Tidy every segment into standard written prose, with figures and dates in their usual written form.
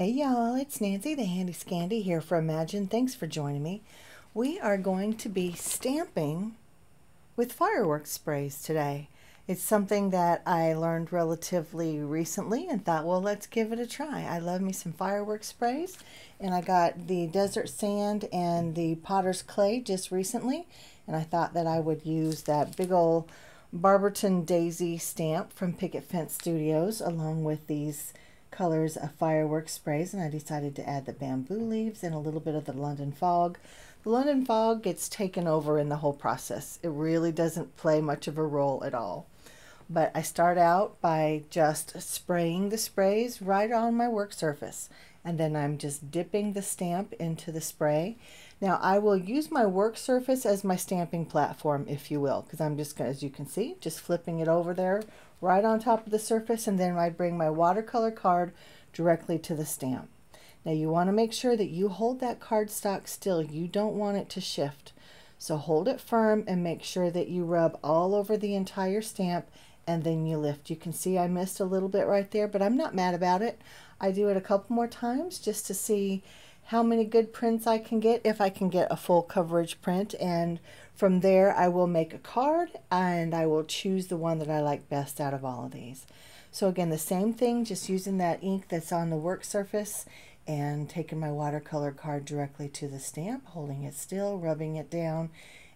Hey y'all, it's Nancy the Handy Scandy here for Imagine. Thanks for joining me. We are going to be stamping with fireworks sprays today. It's something that I learned relatively recently and thought, well, let's give it a try. I love me some fireworks sprays, and I got the desert sand and the potter's clay just recently, and I thought that I would use that big old Barberton daisy stamp from Picket Studios along with these colors of fireworks sprays, and I decided to add the bamboo leaves and a little bit of the London fog. The London fog gets taken over in the whole process. It really doesn't play much of a role at all. But I start out by just spraying the sprays right on my work surface, and then I'm just dipping the stamp into the spray. Now I will use my work surface as my stamping platform, if you will, because I'm just going, as you can see, just flipping it over there right on top of the surface, and then I bring my watercolor card directly to the stamp. Now you want to make sure that you hold that cardstock still. You don't want it to shift. So hold it firm and make sure that you rub all over the entire stamp, and then you lift. You can see I missed a little bit right there, but I'm not mad about it. I do it a couple more times just to see how many good prints I can get, if I can get a full coverage print, and from there I will make a card and I will choose the one that I like best out of all of these. So again, the same thing, just using that ink that's on the work surface and taking my watercolor card directly to the stamp, holding it still, rubbing it down,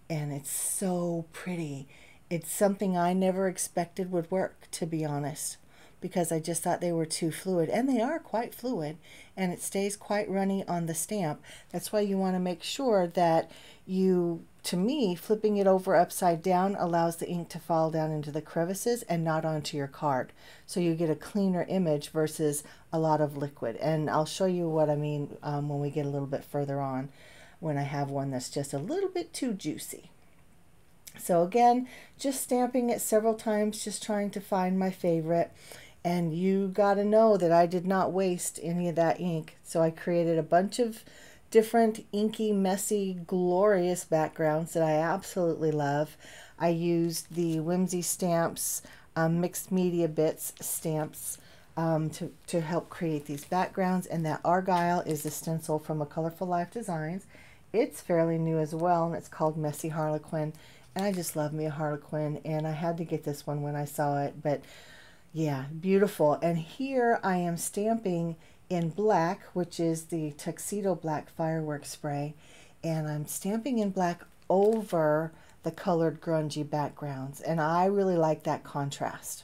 and it's so pretty. It's something I never expected would work, to be honest, because I just thought they were too fluid, and they are quite fluid, and it stays quite runny on the stamp. That's why you want to make sure that you, to me, flipping it over upside down allows the ink to fall down into the crevices and not onto your card. So you get a cleaner image versus a lot of liquid. And I'll show you what I mean when we get a little bit further on, when I have one that's just a little bit too juicy. So again, just stamping it several times, just trying to find my favorite. And you got to know that I did not waste any of that ink. So I created a bunch of different inky, messy, glorious backgrounds that I absolutely love. I used the Whimsy stamps, mixed media bits stamps to help create these backgrounds. And that Argyle is a stencil from a Colorful Life Designs. It's fairly new as well, and it's called Messy Harlequin. And I just love me a Harlequin, and I had to get this one when I saw it. But yeah, beautiful. And here I am stamping in black, which is the Tuxedo Black fireworks spray, and I'm stamping in black over the colored grungy backgrounds, and I really like that contrast.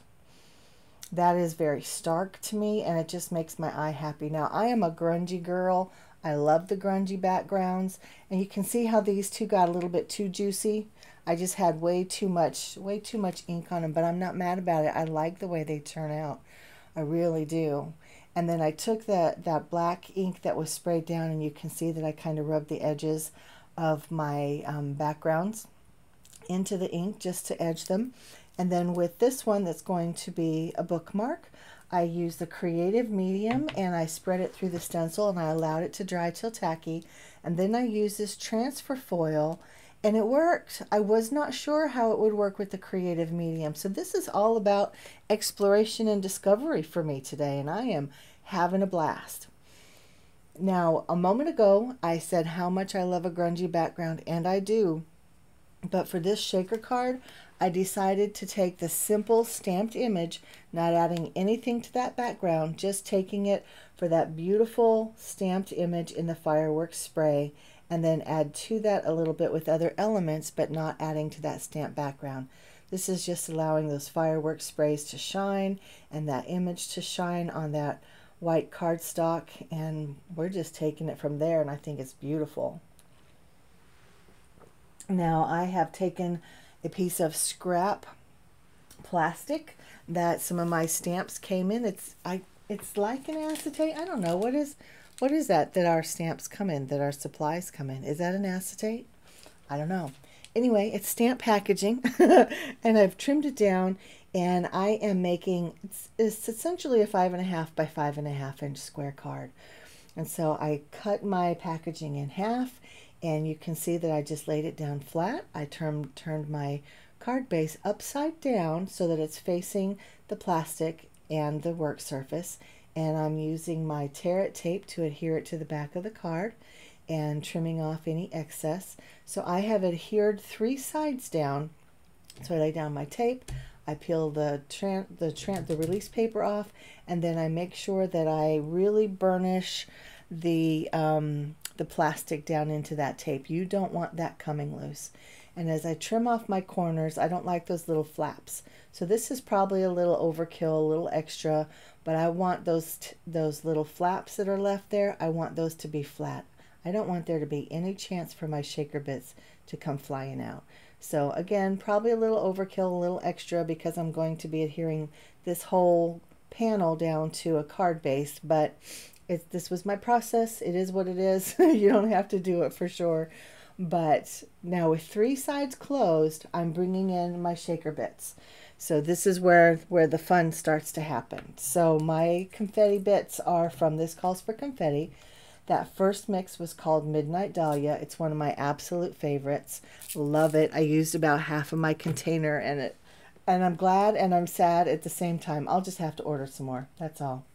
That is very stark to me, and it just makes my eye happy. Now I am a grungy girl. I love the grungy backgrounds, and you can see how these two got a little bit too juicy. I just had way too much ink on them, but I'm not mad about it. I like the way they turn out. I really do. And then I took that black ink that was sprayed down, and you can see that I kind of rubbed the edges of my backgrounds into the ink just to edge them. And then with this one that's going to be a bookmark, I used the creative medium and I spread it through the stencil, and I allowed it to dry till tacky. And then I used this transfer foil, and it worked. I was not sure how it would work with the creative medium. So this is all about exploration and discovery for me today, and I am having a blast. Now, a moment ago, I said how much I love a grungy background, and I do. But for this shaker card, I decided to take the simple stamped image, not adding anything to that background, just taking it for that beautiful stamped image in the fireworks spray, and then add to that a little bit with other elements, but not adding to that stamped background. This is just allowing those fireworks sprays to shine and that image to shine on that white cardstock, and we're just taking it from there, and I think it's beautiful. Now I have taken a piece of scrap plastic that some of my stamps came in. It's like an acetate. I don't know, what is that our stamps come in, that our supplies come in? Is that an acetate? I don't know. Anyway, it's stamp packaging and I've trimmed it down, and I am making, it's essentially a 5.5 by 5.5 inch square card. And so I cut my packaging in half, and you can see that I just laid it down flat. I turned my card base upside down so that it's facing the plastic and the work surface. and I'm using my tear it tape to adhere it to the back of the card and trimming off any excess. So I have adhered 3 sides down. So I lay down my tape, I peel the release paper off, and then I make sure that I really burnish the plastic down into that tape. You don't want that coming loose. And as I trim off my corners, I don't like those little flaps. So this is probably a little overkill, a little extra, but I want those little flaps that are left there, I want those to be flat. I don't want there to be any chance for my shaker bits to come flying out. So again, probably a little overkill, a little extra, because I'm going to be adhering this whole panel down to a card base, but this was my process. It is what it is. You don't have to do it for sure. But now with 3 sides closed, I'm bringing in my shaker bits. So this is where the fun starts to happen. So my confetti bits are from This Calls for Confetti. That first mix was called Midnight Dahlia. It's one of my absolute favorites. Love it. I used about half of my container, and I'm glad and I'm sad at the same time. I'll just have to order some more. That's all.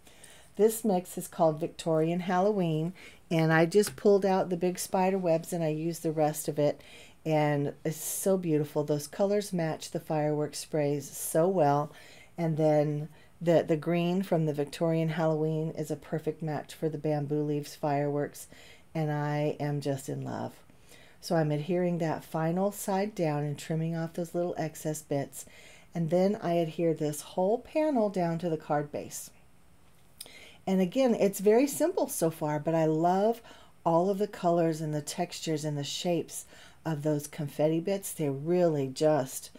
This mix is called Victorian Halloween, and I just pulled out the big spider webs and I used the rest of it, and it's so beautiful. Those colors match the fireworks sprays so well, and then the green from the Victorian Halloween is a perfect match for the bamboo leaves fireworks, and I am just in love. So I'm adhering that final side down and trimming off those little excess bits, and then I adhere this whole panel down to the card base. And again, it's very simple so far, but I love all of the colors and the textures and the shapes of those confetti bits. They really just,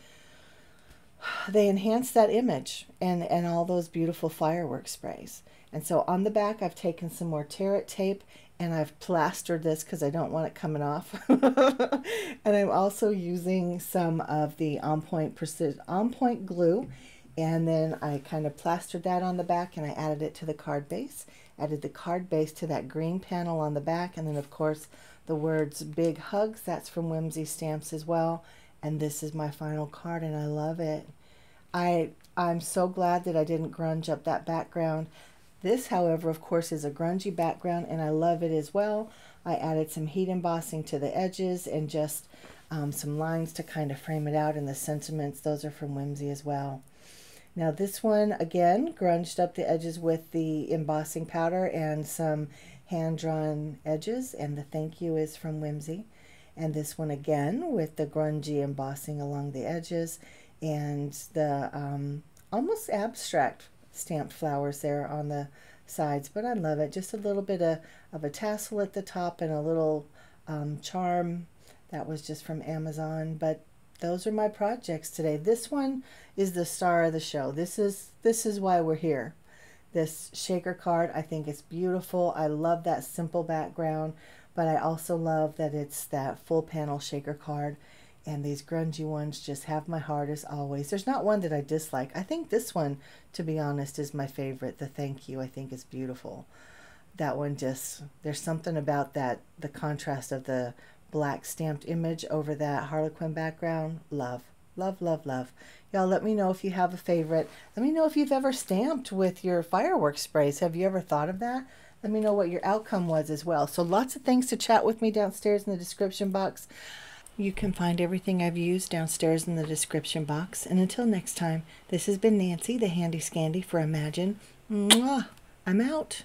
they enhance that image and all those beautiful fireworks sprays. And so on the back, I've taken some more tear it tape and I've plastered this because I don't want it coming off. And I'm also using some of the On Point glue. And then I kind of plastered that on the back and I added it to the card base. Added the card base to that green panel on the back. And then of course the words Big Hugs, that's from Whimsy stamps as well. And this is my final card and I love it. I'm so glad that I didn't grunge up that background. This, however, of course, is a grungy background and I love it as well. I added some heat embossing to the edges and just some lines to kind of frame it out, and the sentiments, those are from Whimsy as well. Now this one, again, grunged up the edges with the embossing powder and some hand-drawn edges, and the thank you is from Whimsy. And this one again with the grungy embossing along the edges and the almost abstract stamped flowers there on the sides, but I love it. Just a little bit of a tassel at the top and a little charm that was just from Amazon. But those are my projects today. This one is the star of the show. This is why we're here. This shaker card, I think it's beautiful. I love that simple background, but I also love that it's that full panel shaker card. And these grungy ones just have my heart as always. There's not one that I dislike. I think this one, to be honest, is my favorite. The thank you, I think, is beautiful. That one just, there's something about that, the contrast of the black stamped image over that Harlequin background. Love, love, love, love. Y'all let me know if you have a favorite. Let me know if you've ever stamped with your fireworks sprays. Have you ever thought of that? Let me know what your outcome was as well. So lots of things to chat with me downstairs in the description box. You can find everything I've used downstairs in the description box. And until next time, this has been Nancy, the Handy Scandy for Imagine. Mwah! I'm out.